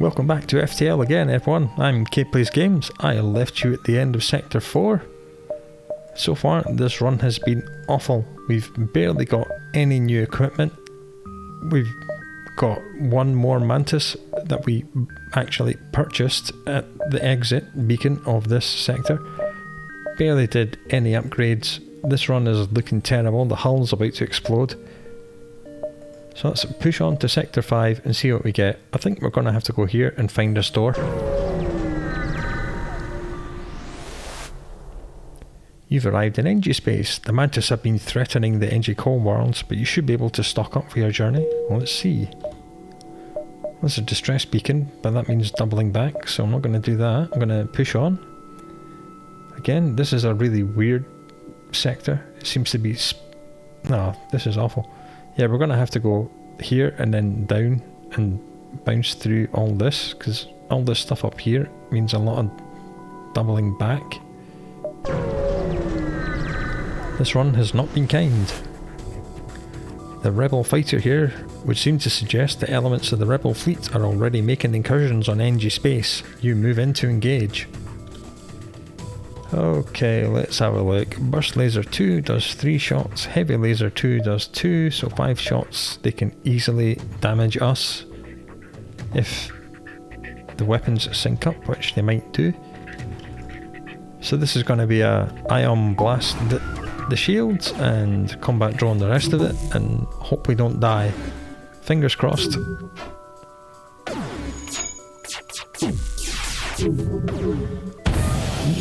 Welcome back to FTL again, everyone. I'm K Plays Games. I left you at the end of Sector 4. So far, this run has been awful. We've barely got any new equipment. We've got one more Mantis that we actually purchased at the exit beacon of this sector. Barely did any upgrades. This run is looking terrible. The hull's about to explode. So let's push on to Sector 5 and see what we get. I think we're going to have to go here and find a store. You've arrived in Engi space. The Mantis have been threatening the Engi core worlds, but you should be able to stock up for your journey. Well, let's see. There's a distress beacon, but that means doubling back, so I'm not going to do that. I'm going to push on. Again, this is a really weird sector. It seems to be... No, this is awful. Yeah, we're going to have to go here and then down and bounce through all this, because all this stuff up here means a lot of doubling back. This run has not been kind. The rebel fighter here would seem to suggest that elements of the rebel fleet are already making incursions on Engi space. You move in to engage. Okay, let's have a look. Burst Laser 2 does 3 shots, Heavy Laser 2 does 2, so 5 shots. They can easily damage us if the weapons sync up, which they might do. So this is going to be a ion blast the shields and combat drone the rest of it, and hope we don't die. Fingers crossed.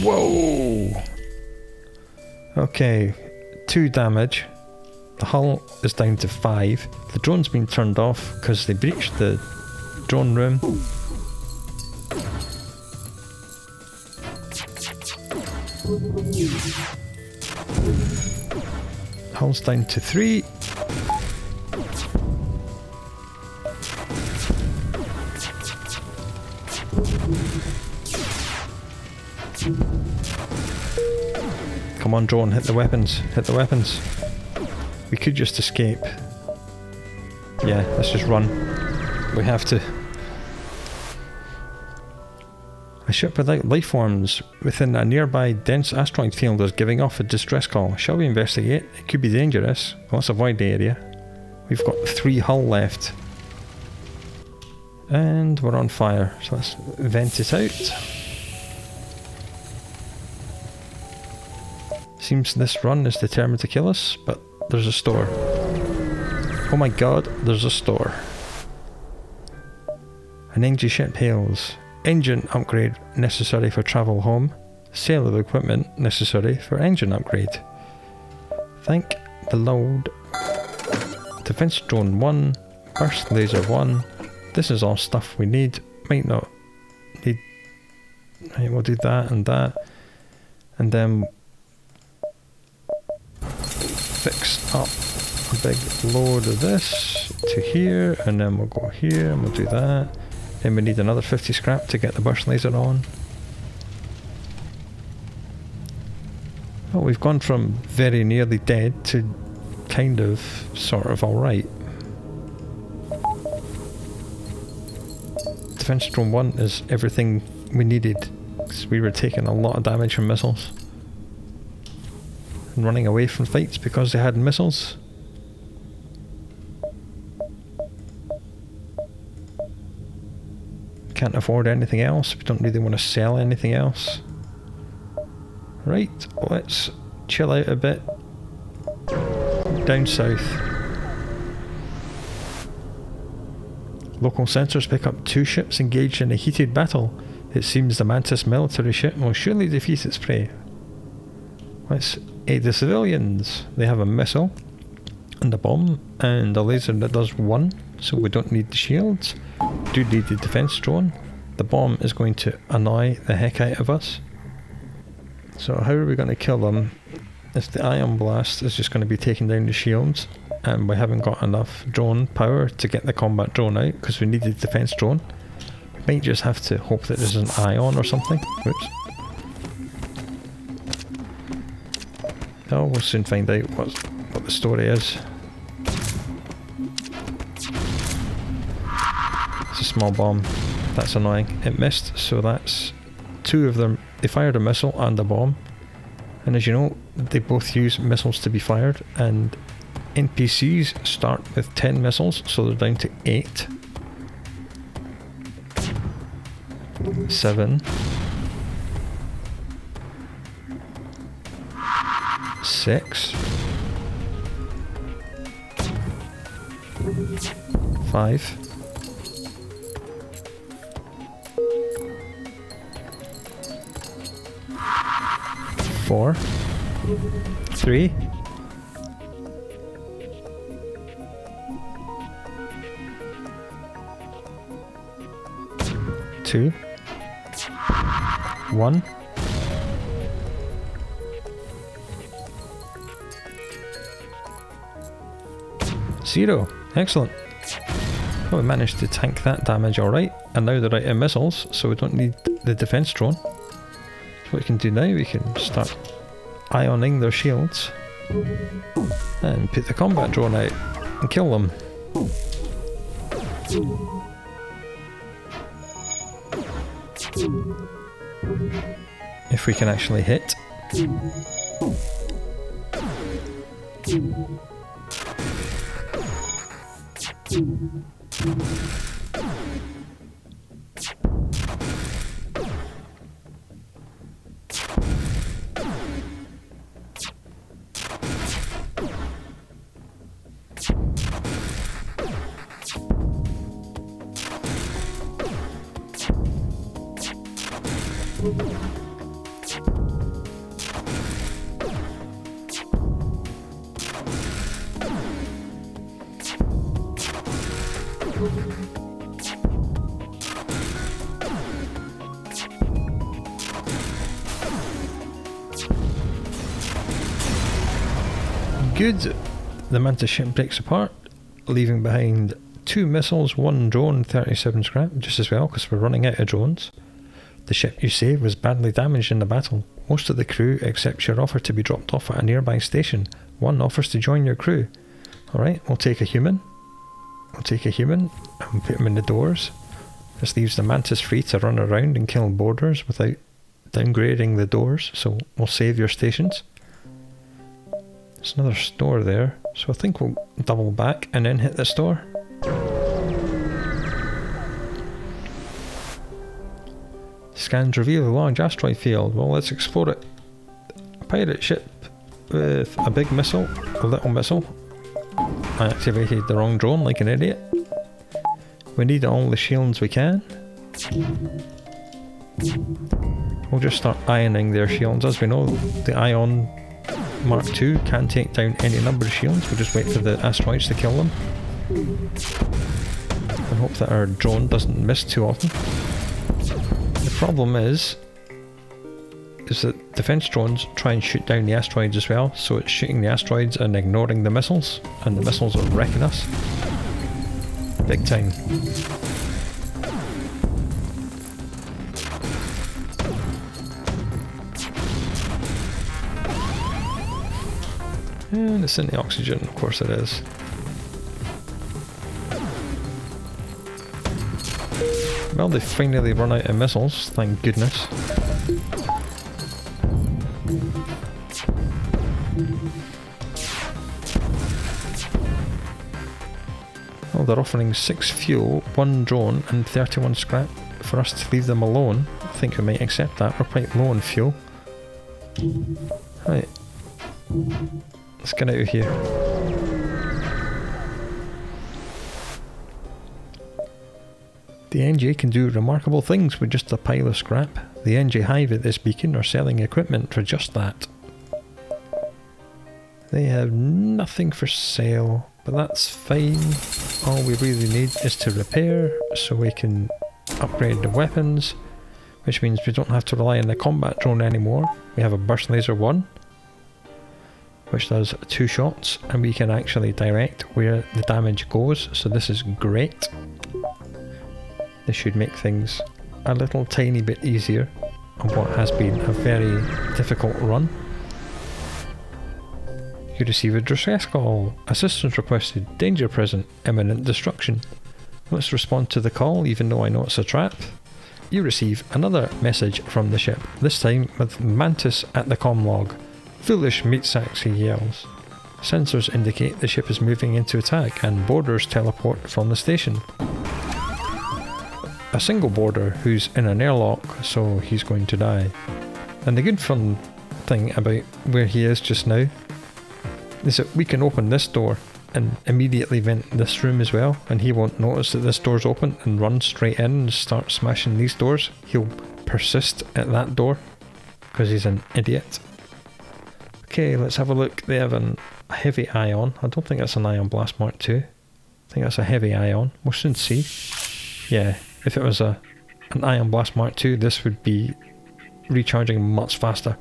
Whoa! Okay, 2 damage. The hull is down to 5. The drone's been turned off because they breached the drone room. Hull's down to 3. Come on, drone, hit the weapons, hit the weapons. We could just escape. Yeah, let's just run. We have to. A ship without life forms within a nearby dense asteroid field is giving off a distress call. Shall we investigate? It could be dangerous. Let's avoid the area. We've got 3 hull left. And we're on fire, so let's vent it out. Seems this run is determined to kill us, but there's a store. Oh my god, there's a store. An Engi ship hails. Engine upgrade necessary for travel home. Sale of equipment necessary for engine upgrade. Thank the Lord. Defense drone 1. Burst laser 1. This is all stuff we need. Might not need... Right, we'll do that and that. And then... fix up a big load of this to here, and then we'll go here and we'll do that. Then we need another 50 scrap to get the burst laser on. Well, we've gone from very nearly dead to kind of sort of alright. Defense drone 1 is everything we needed, because we were taking a lot of damage from missiles. Running away from fights because they had missiles. Can't afford anything else. We don't really want to sell anything else. Right, let's chill out a bit. Down south. Local sensors pick up 2 ships engaged in a heated battle. It seems the Mantis military ship will surely defeat its prey. Let's aid the civilians. They have a missile and a bomb and a laser that does 1, so we don't need the shields. Do need the defense drone. The bomb is going to annoy the heck out of us. So how are we going to kill them if the ion blast is just going to be taking down the shields and we haven't got enough drone power to get the combat drone out because we need the defense drone? We might just have to hope that there's an ion or something. Oops. Oh, we'll soon find out what the story is. It's a small bomb. That's annoying. It missed, so that's 2 of them. They fired a missile and a bomb. And as you know, they both use missiles to be fired, and NPCs start with 10 missiles, so they're down to 8. 7. 6. 5. 4. 3. 2. 1. Zero. Excellent. Well, we managed to tank that damage alright, and now they're out of missiles, so we don't need the defense drone. So what we can do now, we can start ioning their shields and put the combat drone out and kill them. If we can actually hit. Good. The Mantis ship breaks apart, leaving behind 2 missiles, 1 drone, 37 scrap, just as well because we're running out of drones. The ship you saved was badly damaged in the battle. Most of the crew accepts your offer to be dropped off at a nearby station. One offers to join your crew. Alright, we'll take a human. We'll take a human and put him in the doors. This leaves the Mantis free to run around and kill boarders without downgrading the doors, so we'll save your stations. There's another store there, so I think we'll double back and then hit the store. Scans reveal a large asteroid field. Well, let's explore it. A pirate ship with a big missile, a little missile. I activated the wrong drone like an idiot. We need all the shields we can. We'll just start ioning their shields. As we know, the Ion Mark II can take down any number of shields. We'll just wait for the asteroids to kill them. And hope that our drone doesn't miss too often. The problem is that defense drones try and shoot down the asteroids as well, so it's shooting the asteroids and ignoring the missiles, and the missiles are wrecking us. Big time. And it's in the oxygen, of course it is. Well, they've finally run out of missiles, thank goodness. Well, they're offering 6 fuel, 1 drone and 31 scrap. For us to leave them alone, I think we might accept that. We're quite low on fuel. Right. Let's get out of here. The Engi can do remarkable things with just a pile of scrap. The Engi Hive at this beacon are selling equipment for just that. They have nothing for sale, but that's fine. All we really need is to repair, so we can upgrade the weapons, which means we don't have to rely on the combat drone anymore. We have a burst laser 1, which does 2 shots, and we can actually direct where the damage goes, so this is great. This should make things a little tiny bit easier on what has been a very difficult run. You receive a distress call. Assistance requested. Danger present. Imminent destruction. Let's respond to the call, even though I know it's a trap. You receive another message from the ship, this time with Mantis at the comm log. Foolish meat sacks, he yells. Sensors indicate the ship is moving into attack and boarders teleport from the station. A single boarder who's in an airlock, so he's going to die. And the good fun thing about where he is just now is that we can open this door and immediately vent this room as well, and he won't notice that this door's open and run straight in and start smashing these doors. He'll persist at that door because he's an idiot. Okay, let's have a look. They have a heavy ion. I don't think that's an ion blast Mark II. I think that's a heavy ion. We'll soon see. Yeah, if it was an ion blast Mark II, this would be recharging much faster.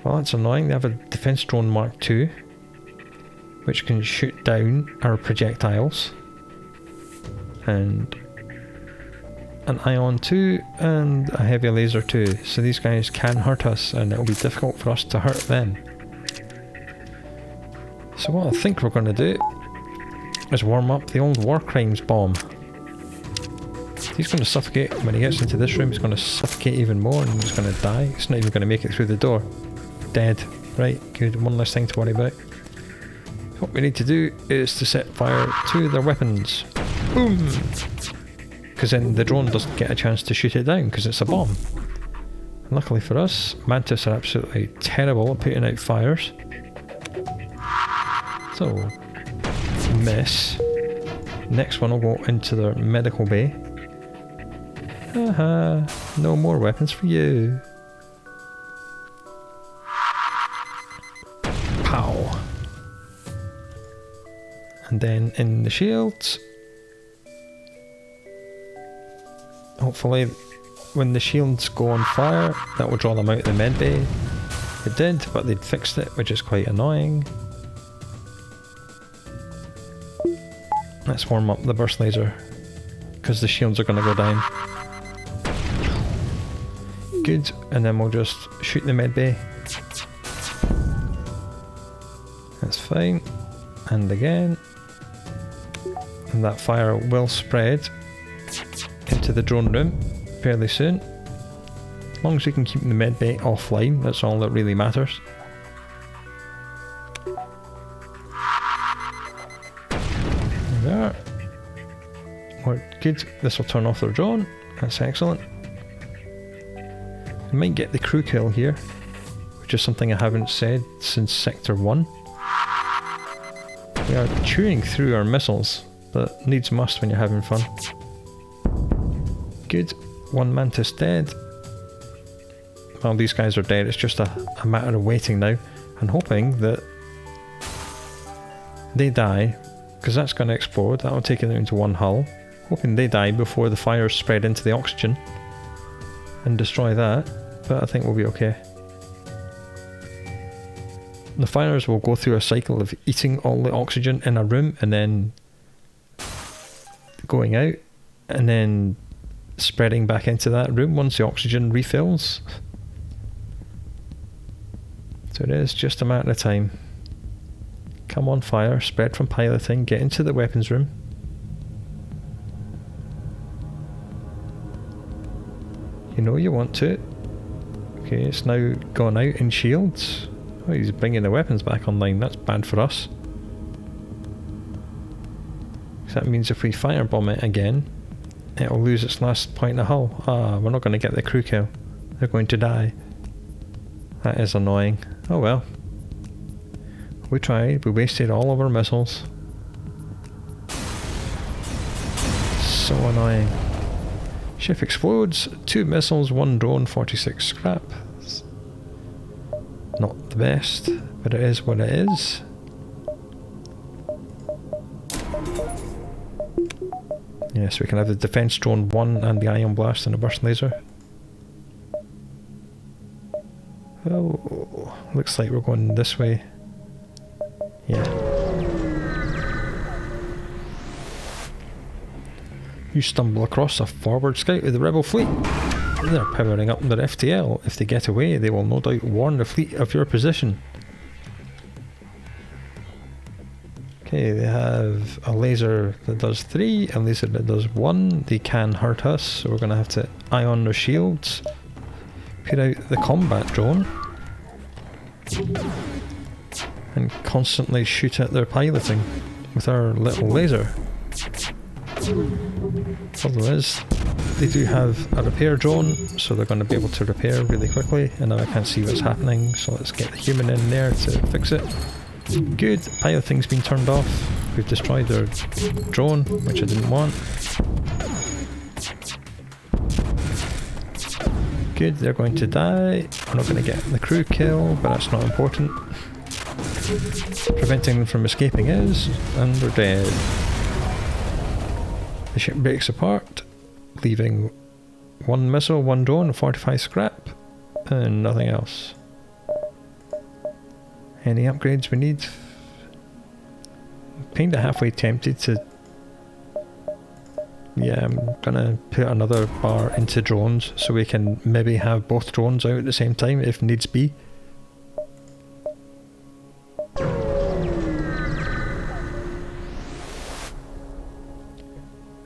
Well, that's annoying. They have a defense drone Mark II, which can shoot down our projectiles, and an ion 2 and a heavy laser 2. So these guys can hurt us, and it'll be difficult for us to hurt them. So what I think we're going to do is warm up the old war crimes bomb. He's going to suffocate when he gets into this room. He's going to suffocate even more, and he's going to die. He's not even going to make it through the door. Dead. Right, good. One less thing to worry about. What we need to do is to set fire to their weapons. Boom! Because then the drone doesn't get a chance to shoot it down because it's a bomb. And luckily for us, Mantis are absolutely terrible at putting out fires. So, miss. Next one will go into their medical bay. Haha, no more weapons for you. Pow. And then in the shields, hopefully when the shields go on fire, that will draw them out of the med bay. It did, but they'd fixed it, which is quite annoying. Let's warm up the burst laser, because the shields are going to go down. Good, and then we'll just shoot the med bay. That's fine. And again. And that fire will spread into the drone room fairly soon. As long as we can keep the med bay offline, that's all that really matters. There we are. Worked good. This will turn off their drone. That's excellent. We might get the crew kill here, which is something I haven't said since Sector 1. We are chewing through our missiles, but needs must when you're having fun. Good. One Mantis dead. Well, these guys are dead. It's just a matter of waiting now and hoping that they die, because that's going to explode. That will take it out into one hull. Hoping they die before the fires spread into the oxygen and destroy that, but I think we'll be okay. The fires will go through a cycle of eating all the oxygen in a room and then going out and then spreading back into that room once the oxygen refills. So it is just a matter of time. Come on, fire, spread from piloting, get into the weapons room. You know you want to. Okay, it's now gone out in shields. Oh, he's bringing the weapons back online. That's bad for us. So that means if we firebomb it again, it'll lose its last point in the hull. Ah, we're not going to get the crew kill. They're going to die. That is annoying. Oh well. We tried. We wasted all of our missiles. So annoying. Ship explodes. 2 missiles, 1 drone, 46 scrap. It's not the best, but it is what it is. Yes, we can have the defense drone 1 and the ion blast and a burst laser. Oh, looks like we're going this way. Yeah. You stumble across a forward scout of the rebel fleet. They're powering up their FTL. If they get away, they will no doubt warn the fleet of your position. Okay, they have a laser that does 3, a laser that does 1. They can hurt us, so we're going to have to ion their shields. Put out the combat drone. And constantly shoot at their piloting with our little laser. Problem is, they do have a repair drone, so they're going to be able to repair really quickly. And now I can't see what's happening, so let's get the human in there to fix it. Good, piloting's been turned off. We've destroyed their drone, which I didn't want. Good, they're going to die. We're not going to get the crew kill, but that's not important. Preventing them from escaping is, and they're dead. The ship breaks apart, leaving 1 missile, 1 drone, 45 scrap, and nothing else. Any upgrades we need? Kinda halfway tempted to... Yeah, I'm gonna put another bar into drones so we can maybe have both drones out at the same time if needs be. A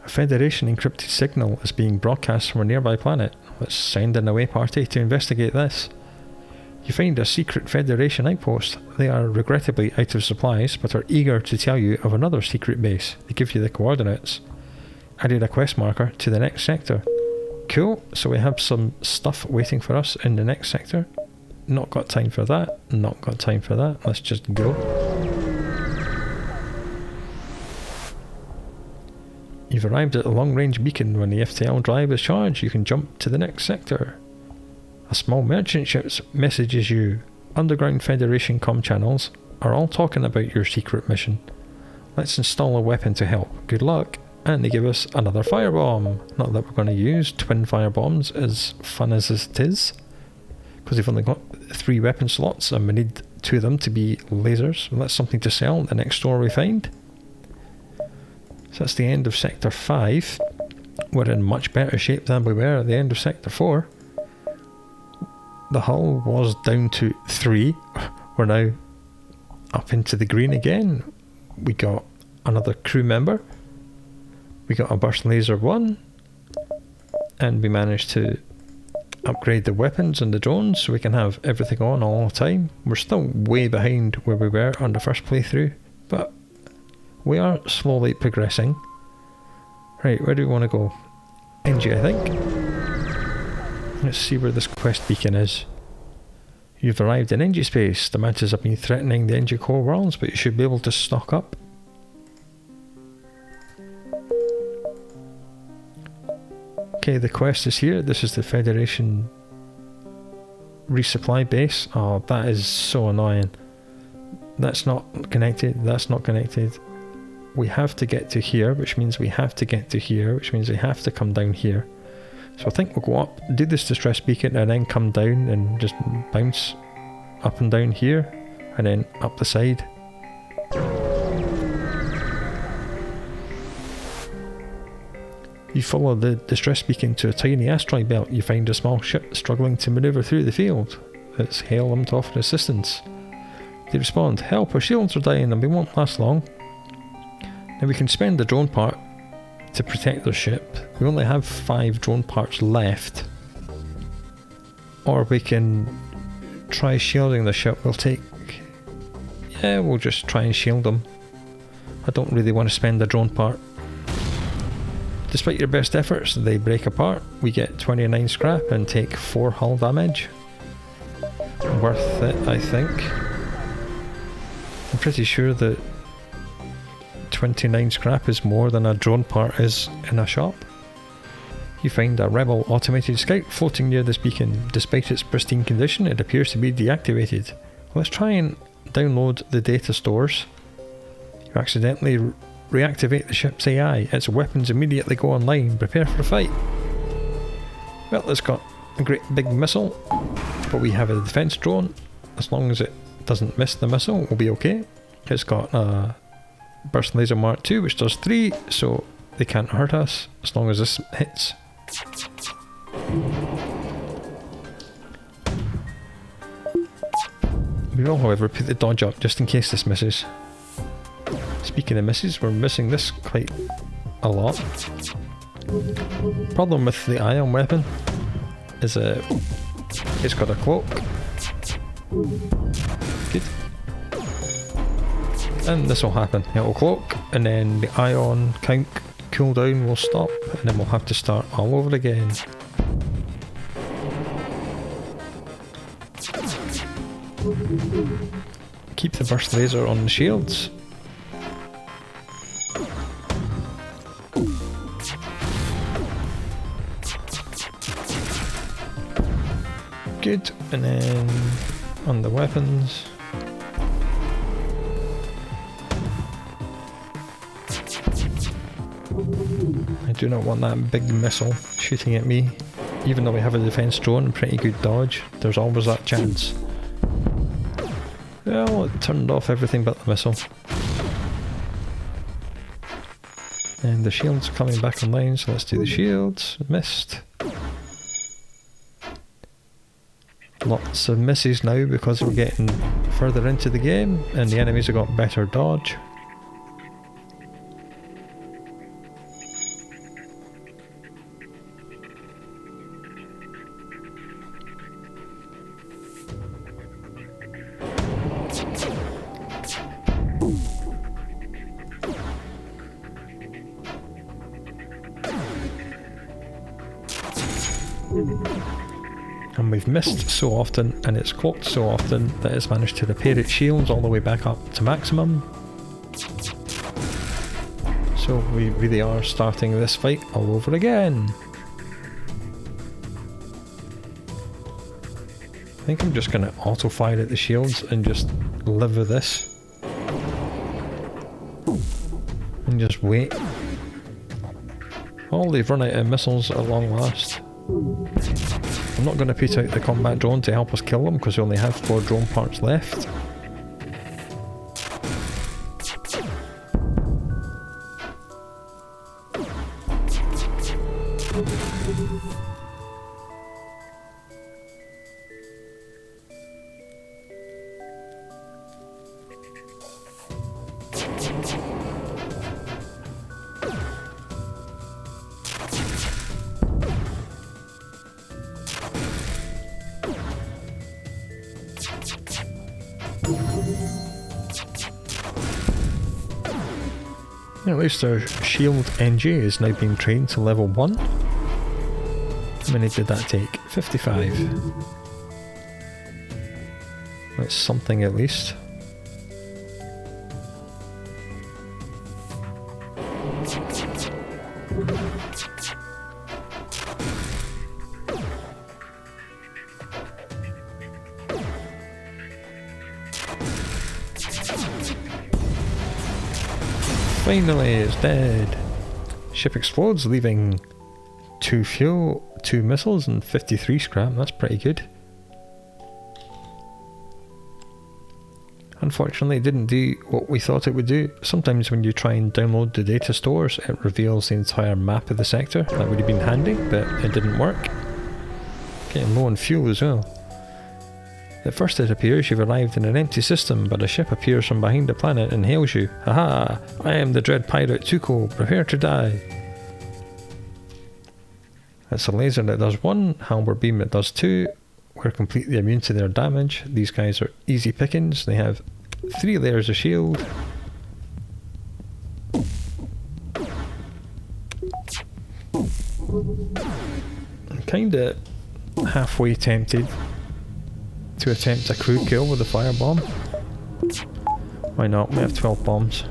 Federation encrypted signal is being broadcast from a nearby planet. Let's send an away party to investigate this. You find a secret Federation outpost. They are regrettably out of supplies, but are eager to tell you of another secret base. They give you the coordinates. Added a quest marker to the next sector. Cool, so we have some stuff waiting for us in the next sector. Not got time for that, not got time for that. Let's just go. You've arrived at a long-range beacon. When the FTL drive is charged, you can jump to the next sector. A small merchant ship messages you. Underground Federation comm channels are all talking about your secret mission. Let's install a weapon to help. Good luck. And they give us another firebomb. Not that we're going to use twin firebombs, as fun as it is. Because we've only got 3 weapon slots and we need 2 of them to be lasers. Well, that's something to sell at the next store we find. So that's the end of Sector 5. We're in much better shape than we were at the end of Sector 4. The hull was down to 3. We're now up into the green again. We got another crew member. We got a burst laser 1. And we managed to upgrade the weapons and the drones so we can have everything on all the time. We're still way behind where we were on the first playthrough, but we are slowly progressing. Right, where do we want to go? Engi, I think. Let's see where this quest beacon is. You've arrived in Engi space. The mantis have been threatening the Engi core worlds, but you should be able to stock up. Okay, the quest is here. This is the Federation resupply base. Oh, that is so annoying. That's not connected. That's not connected. We have to get to here, which means we have to get to here, which means we have to come down here. So I think we'll go up, do this distress beacon, and then come down and just bounce up and down here, and then up the side. You follow the distress beacon to a tiny asteroid belt. You find a small ship struggling to manoeuvre through the field. Let's hail them to offer assistance. They respond, "Help, our shields are dying and we won't last long." Now we can spend the drone part to protect their ship. We only have 5 drone parts left. Or we can try shielding the ship. We'll just try and shield them. I don't really want to spend the drone part. Despite your best efforts, they break apart. We get 29 scrap and take 4 hull damage. Worth it, I think. I'm pretty sure that 29 scrap is more than a drone part is in a shop. You find a rebel automated scout floating near this beacon. Despite its pristine condition, it appears to be deactivated. Let's try and download the data stores. You accidentally reactivate the ship's AI. Its weapons immediately go online. Prepare for a fight. Well, it's got a great big missile, but we have a defense drone. As long as it doesn't miss the missile, we'll be okay. It's got a burst laser Mark 2, which does 3, so they can't hurt us as long as this hits. We will, however, put the dodge up just in case this misses. Speaking of misses, we're missing this quite a lot. Problem with the ion weapon is it's got a cloak. Good. And this will happen. It will cloak, and then the ion count cooldown will stop, and then we'll have to start all over again. Keep the burst laser on the shields. Good, and then on the weapons. I do not want that big missile shooting at me. Even though we have a defense drone and pretty good dodge, there's always that chance. Well, it turned off everything but the missile. And the shields are coming back online, so let's do the shields. Missed. Lots of misses now because we're getting further into the game and the enemies have got better dodge. And we've missed so often and it's cloaked so often that it's managed to repair its shields all the way back up to maximum. So we really are starting this fight all over again. I think I'm just going to auto fire at the shields and just live with this. And just wait. Oh, they've run out of missiles at long last. I'm not going to put out the combat drone to help us kill them because we only have 4 drone parts left. At least our shield Engi is now being trained to level 1. How many did that take? 55. That's something at least. Finally, it's dead. Ship explodes, leaving 2 fuel, 2 missiles and 53 scrap. That's pretty good. Unfortunately, it didn't do what we thought it would do. Sometimes when you try and download the data stores, it reveals the entire map of the sector. That would have been handy, but it didn't work. Getting low on fuel as well. At first it appears you've arrived in an empty system, but a ship appears from behind the planet and hails you. Haha! I am the dread pirate Tuco, prepare to die! It's a laser that does 1, halberd beam that does 2. We're completely immune to their damage. These guys are easy pickings. They have 3 layers of shield. I'm kinda halfway tempted to attempt a crew kill with a firebomb. Why not? We have 12 bombs.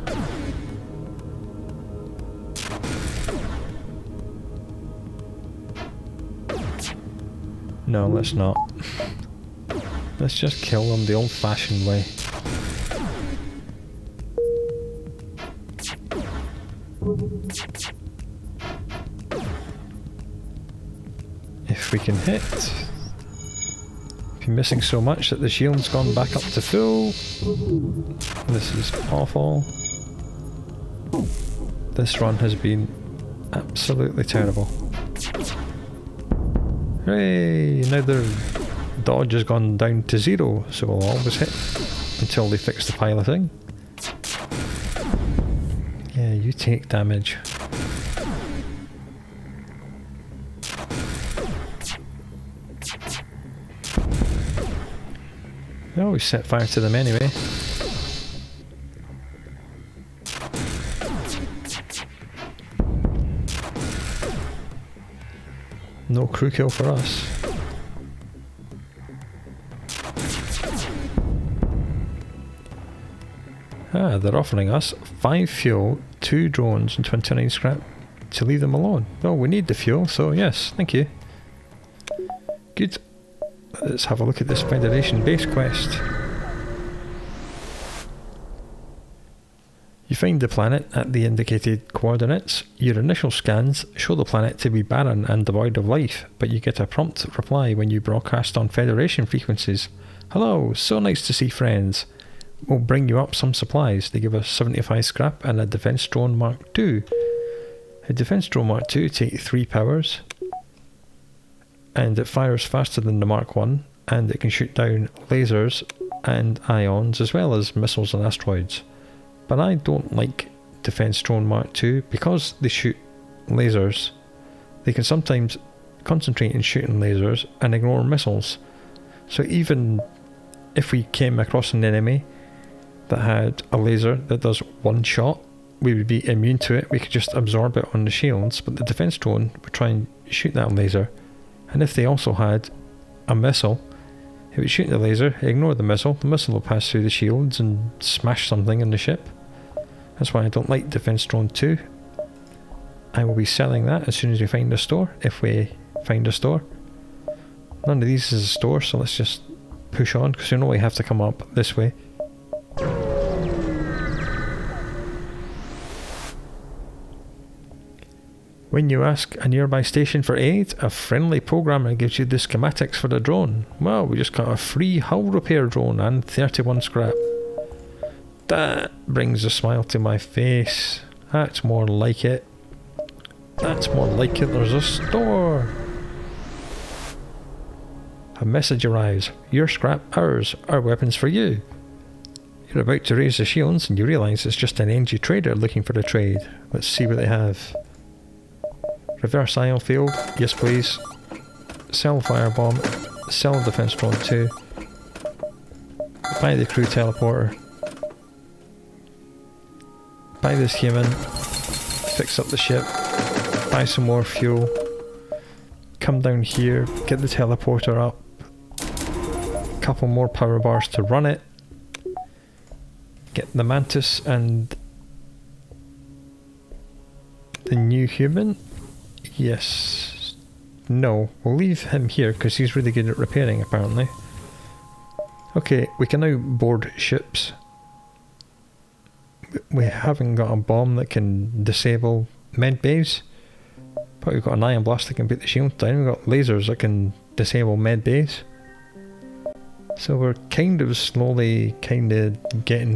No, let's not. Let's just kill them the old-fashioned way. If we can hit. Been missing so much that the shield's gone back up to full. This is awful. This run has been absolutely terrible. Hooray! Now their dodge has gone down to 0, so we'll always hit until they fix the piloting. take damage. I always set fire to them anyway. No crew kill for us. Ah, they're offering us 5 fuel, 2 drones and 29 scrap to leave them alone. Well, we need the fuel, so yes, thank you. Good. Let's have a look at this Federation base quest. You find the planet at the indicated coordinates. Your initial scans show the planet to be barren and devoid of life, but you get a prompt reply when you broadcast on Federation frequencies. Hello, so nice to see friends. We'll bring you up some supplies. They give us 75 scrap and a Defense Drone Mark II. A Defense Drone Mark II takes 3 powers, and it fires faster than the Mark I, and it can shoot down lasers and ions as well as missiles and asteroids. But I don't like Defense Drone Mark II because they shoot lasers. They can sometimes concentrate in shooting lasers and ignore missiles. So even if we came across an enemy that had a laser that does 1 shot, we would be immune to it. We could just absorb it on the shields, but the defense drone would try and shoot that laser. And if they also had a missile, it would shoot the laser, ignore the missile will pass through the shields and smash something in the ship. That's why I don't like Defense Drone 2. I will be selling that as soon as we find a store, if we find a store. None of these is a store, so let's just push on, because we know we have to come up this way. When you ask a nearby station for aid, a friendly programmer gives you the schematics for the drone. Well, we just got a free hull repair drone and 31 scrap. That brings a smile to my face. That's more like it. That's more like it. There's a store. A message arrives. Your scrap, ours. Our weapons for you. You're about to raise the shields and you realise it's just an Engi trader looking for the trade. Let's see what they have. Reverse ion field, yes please. Sell firebomb, sell defense drone 2. Buy the crew teleporter. Buy this human. Fix up the ship. Buy some more fuel. Come down here, get the teleporter up. Couple more power bars to run it. Get the mantis and the new human. Yes. No, we'll leave him here because he's really good at repairing apparently. Okay, we can now board ships. We haven't got a bomb that can disable med bays, but we've got an ion blast that can put the shield down. We've got lasers that can disable med bays. So we're kind of slowly getting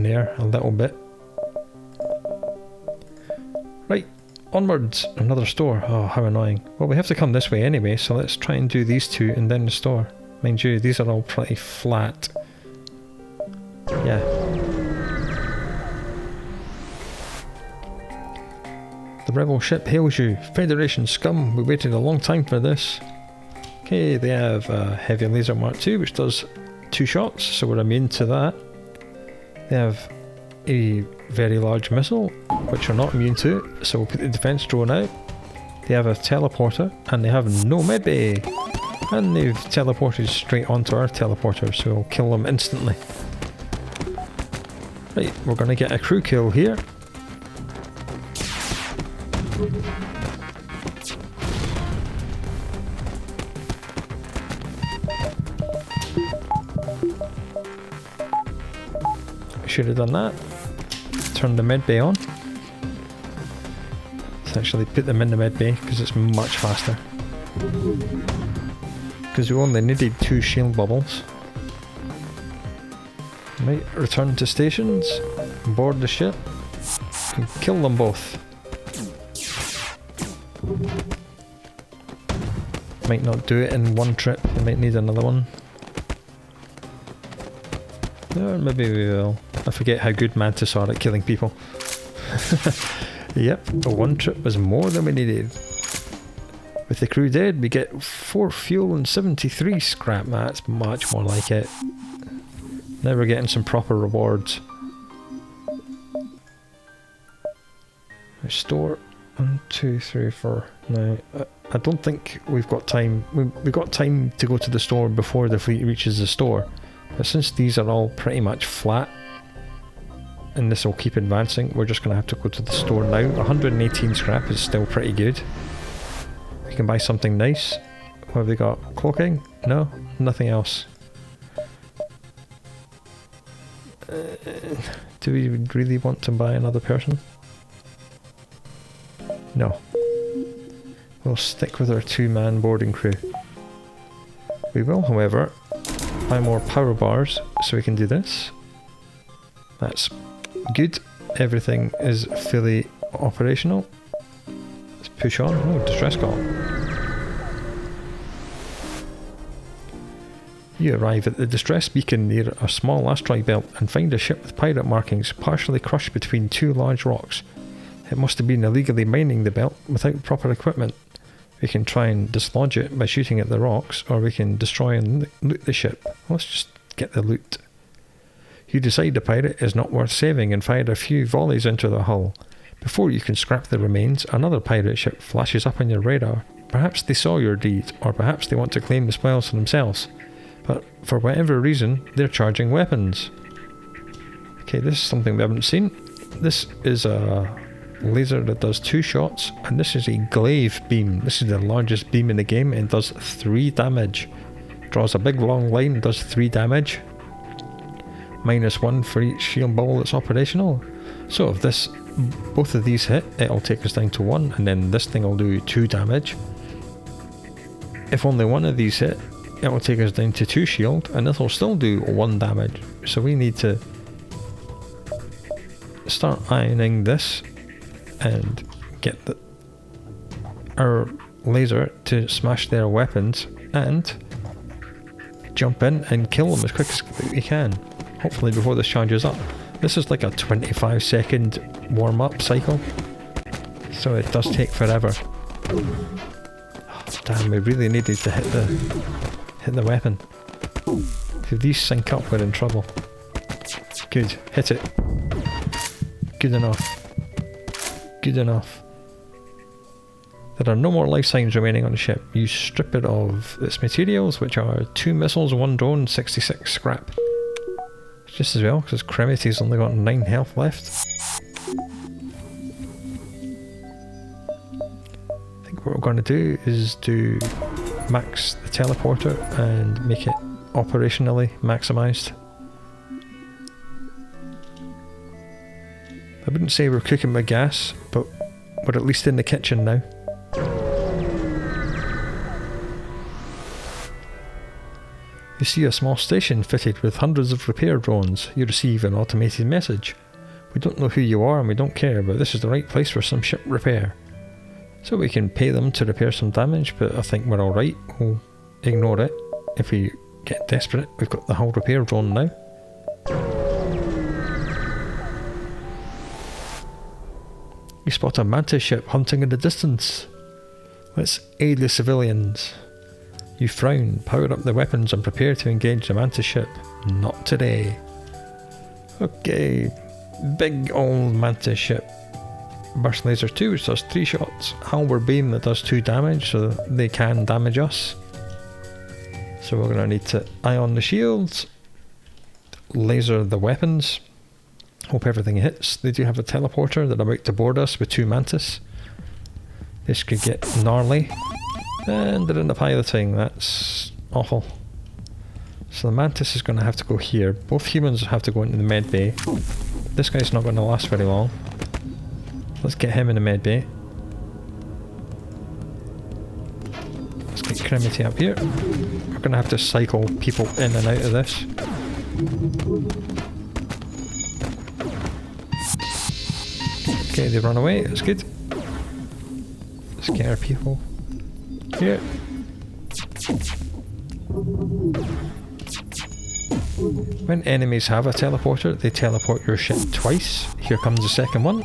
there a little bit. Right. Onwards, another store. Oh, how annoying. Well, we have to come this way anyway, so let's try and do these two and then the store. Mind you, these are all pretty flat. Yeah. The rebel ship hails you. Federation scum, we waited a long time for this. Okay, they have a heavy laser Mark II, which does 2 shots, so we're immune to that. They have a very large missile, which we're not immune to, so we'll put the defense drone out. They have a teleporter, and they have no medbay. And they've teleported straight onto our teleporter, so we'll kill them instantly. Right, we're going to get a crew kill here. Should have done that. Turn the med bay on. Let's actually put them in the med bay because it's much faster. Because we only needed 2 shield bubbles. Right, return to stations, board the ship, and kill them both. Might not do it in one trip, you might need another one. Or maybe we will. I forget how good mantis are at killing people. Yep, one trip was more than we needed. With the crew dead, we get 4 fuel and 73 scrap. That's much more like it. Now we're getting some proper rewards. Restore 1, 2, 3, 4. Now, I don't think we've got time. We've got time to go to the store before the fleet reaches the store. But since these are all pretty much flat, and this will keep advancing, we're just going to have to go to the store now. 118 scrap is still pretty good. We can buy something nice. What have we got? Cloaking? No? Nothing else. Do we really want to buy another person? No. We'll stick with our 2-man boarding crew. We will, however, buy more power bars so we can do this. That's good. Everything is fully operational. Let's push on. Oh, distress call. You arrive at the distress beacon near a small asteroid belt and find a ship with pirate markings partially crushed between 2 large rocks. It must have been illegally mining the belt without proper equipment. We can try and dislodge it by shooting at the rocks, or we can destroy and loot the ship. Let's just get the loot. You decide the pirate is not worth saving and fire a few volleys into the hull. Before you can scrap the remains, another pirate ship flashes up on your radar. Perhaps they saw your deed, or perhaps they want to claim the spoils for themselves. But for whatever reason, they're charging weapons. Okay, this is something we haven't seen. This is a laser that does 2 shots, and this is a glaive beam. This is the largest beam in the game and does 3 damage. Draws a big long line and does 3 damage. -1 for each shield bubble that's operational. So if both of these hit, it'll take us down to 1, and then this thing will do 2 damage. If only one of these hit, it will take us down to 2 shield, and this will still do 1 damage. So we need to start ironing this and get our laser to smash their weapons and jump in and kill them as quick as we can. Hopefully before this charges up. This is like a 25-second warm-up cycle, so it does take forever. Oh, damn, we really needed to hit the weapon. If these sync up, we're in trouble. Good, hit it. Good enough. Good enough. There are no more life signs remaining on the ship. You strip it of its materials, which are 2 missiles, 1 drone, 66 scrap. Just as well, because Cremity's only got 9 health left. I think what we're going to do is to max the teleporter and make it operationally maximised. I wouldn't say we're cooking with gas, but we're at least in the kitchen now. You see a small station fitted with hundreds of repair drones. You receive an automated message. We don't know who you are and we don't care, but this is the right place for some ship repair. So we can pay them to repair some damage, but I think we're alright. We'll ignore it. If we get desperate, we've got the whole repair drone now. You spot a mantis ship hunting in the distance. Let's aid the civilians. You frown, power up the weapons and prepare to engage the mantis ship. Not today. Okay, big old mantis ship. Burst laser 2, which does 3 shots. Halberd beam that does 2 damage, so they can damage us. So we're going to need to ion the shields, laser the weapons. Hope everything hits. They do have a teleporter. They're about to board us with 2 mantis. This could get gnarly. And they're in the piloting. That's awful. So the mantis is going to have to go here. Both humans have to go into the med bay. This guy's not going to last very long. Let's get him in the med bay. Let's get Cremity up here. We're going to have to cycle people in and out of this. Okay, they run away. That's good. Scare people. Here. When enemies have a teleporter, they teleport your ship twice. Here comes the second one.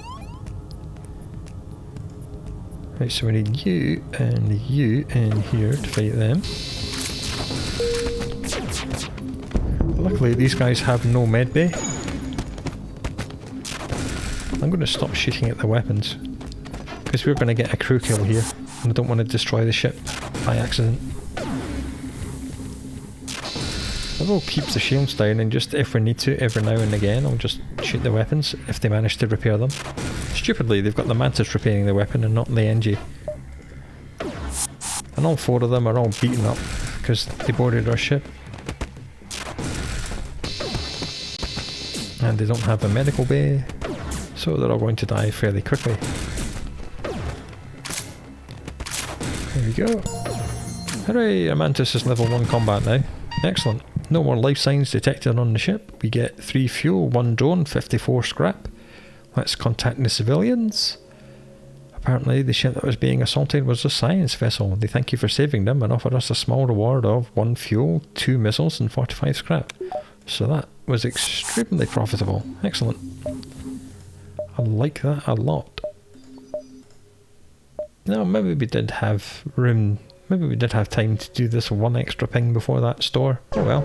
Right, so we need you and you in here to fight them. Luckily these guys have no medbay. I'm going to stop shooting at the weapons, because we're going to get a crew kill here, and I don't want to destroy the ship by accident. I will keep the shields down, and just if we need to every now and again I'll just shoot the weapons if they manage to repair them. Stupidly they've got the Mantis repairing the weapon and not the Engi. And all 4 of them are all beaten up because they boarded our ship. And they don't have a medical bay, so they're all going to die fairly quickly. There we go. Hooray! Our Mantis is level 1 combat now. Excellent. No more life signs detected on the ship. We get 3 fuel, 1 drone, 54 scrap. Let's contact the civilians. Apparently the ship that was being assaulted was a science vessel. They thank you for saving them and offer us a small reward of 1 fuel, 2 missiles and 45 scrap. So that was extremely profitable. Excellent. I like that a lot. Now maybe we did have room, maybe we did have time to do this 1 extra ping before that store. Oh well.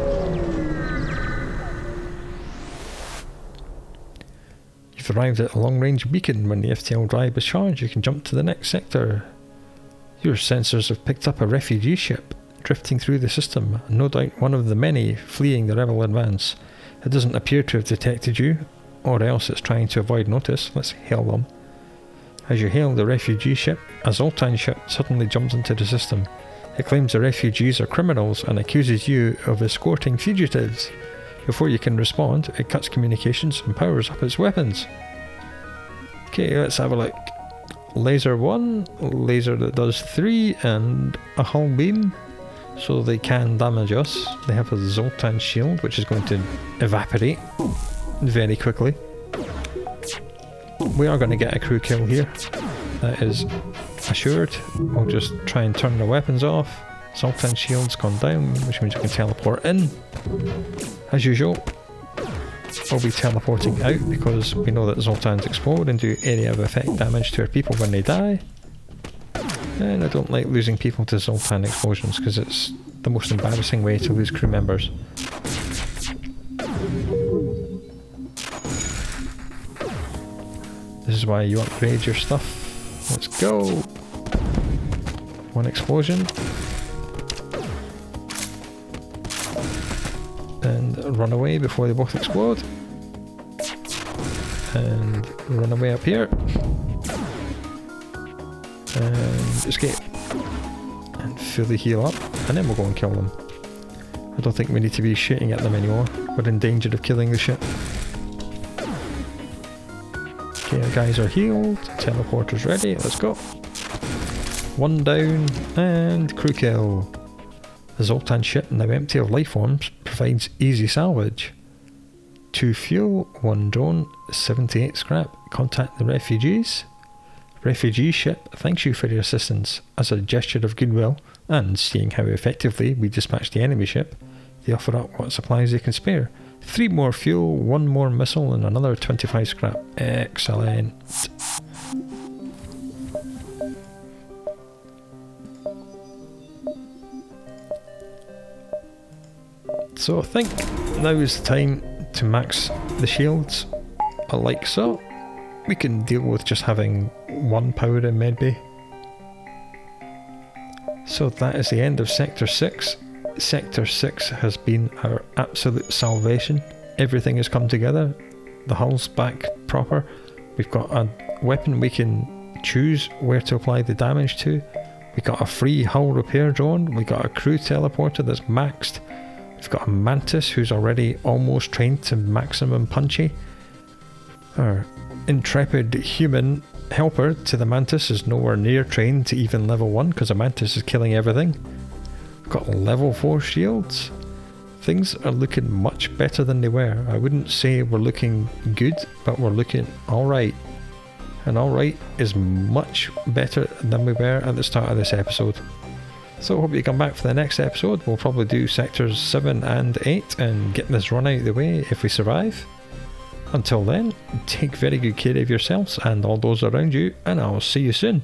You've arrived at a long range beacon. When the FTL drive is charged you can jump to the next sector. Your sensors have picked up a refugee ship drifting through the system, no doubt one of the many fleeing the rebel advance. It doesn't appear to have detected you, or else it's trying to avoid notice. Let's hail them. As you hail the refugee ship, a Zoltan ship suddenly jumps into the system. It claims the refugees are criminals and accuses you of escorting fugitives. Before you can respond, it cuts communications and powers up its weapons. Okay, let's have a look. Laser 1, laser that does 3, and a hull beam. So they can damage us. They have a Zoltan shield which is going to evaporate very quickly. We are going to get a crew kill here. That is assured. We'll just try and turn the weapons off. Zoltan shield's gone down, which means we can teleport in. As usual, we'll be teleporting out because we know that Zoltans explode and do area of effect damage to our people when they die. And I don't like losing people to Zoltan explosions because it's the most embarrassing way to lose crew members. This is why you upgrade your stuff. Let's go! 1 explosion. And run away before they both explode. And run away up here. And escape. And fully heal up. And then we'll go and kill them. I don't think we need to be shooting at them anymore. We're in danger of killing the ship. Okay, the guys are healed. Teleporter's ready. Let's go. 1 down. And crew kill. The Zoltan ship, now empty of life forms, provides easy salvage. 2 fuel, 1 drone, 78 scrap. Contact the refugees. Refugee ship thanks you for your assistance. As a gesture of goodwill, and seeing how effectively we dispatched the enemy ship, they offer up what supplies they can spare. 3 more fuel, 1 more missile, and another 25 scrap. Excellent. So I think now is the time to max the shields, like so. We can deal with just having 1 power in medbay. So that is the end of Sector 6. Sector 6 has been our absolute salvation. Everything has come together. The hull's back proper. We've got a weapon we can choose where to apply the damage to. We got a free hull repair drone. We got a crew teleporter that's maxed. We've got a Mantis who's already almost trained to maximum punchy. Our intrepid human helper to the Mantis is nowhere near trained to even level 1 because the Mantis is killing everything. We've got level 4 shields. Things are looking much better than they were. I wouldn't say we're looking good, but we're looking alright. And alright is much better than we were at the start of this episode. So I hope you come back for the next episode. We'll probably do sectors 7 and 8 and get this run out of the way if we survive. Until then, take very good care of yourselves and all those around you, and I'll see you soon.